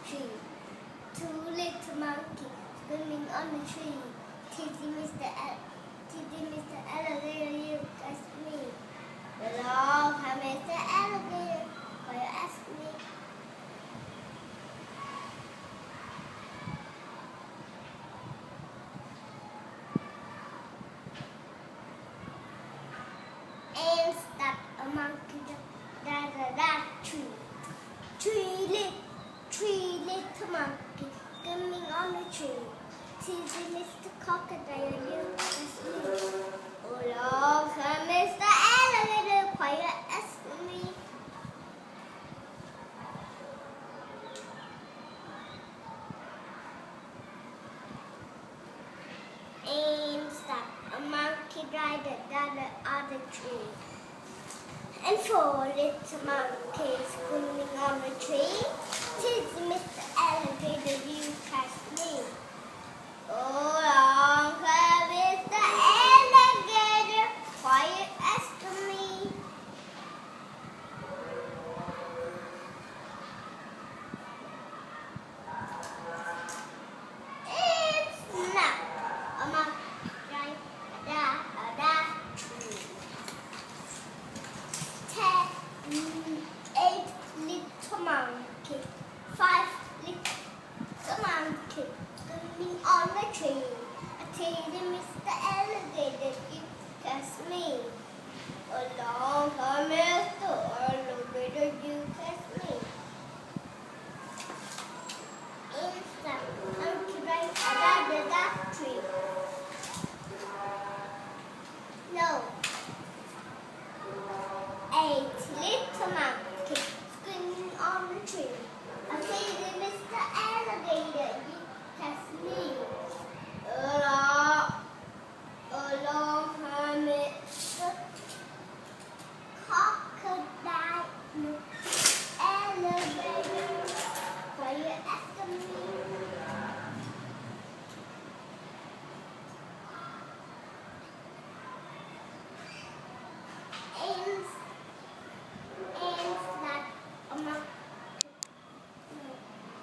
tree. Two little monkeys swimming on the tree. Teasing Mr. Alligator, you ask me. Hello, I'm Mr. Alligator. Why you ask me? And stop a monkey that tree. Three little monkeys swimming on the tree. Teasing Mr. Crocodile, you ask me. Oh Lord, I'm Mr. Alligator, why you ask me? And stop a monkey down the other tree. And four little monkeys swimming on the tree. Teasing Mr. Alligator, you catch me. Oh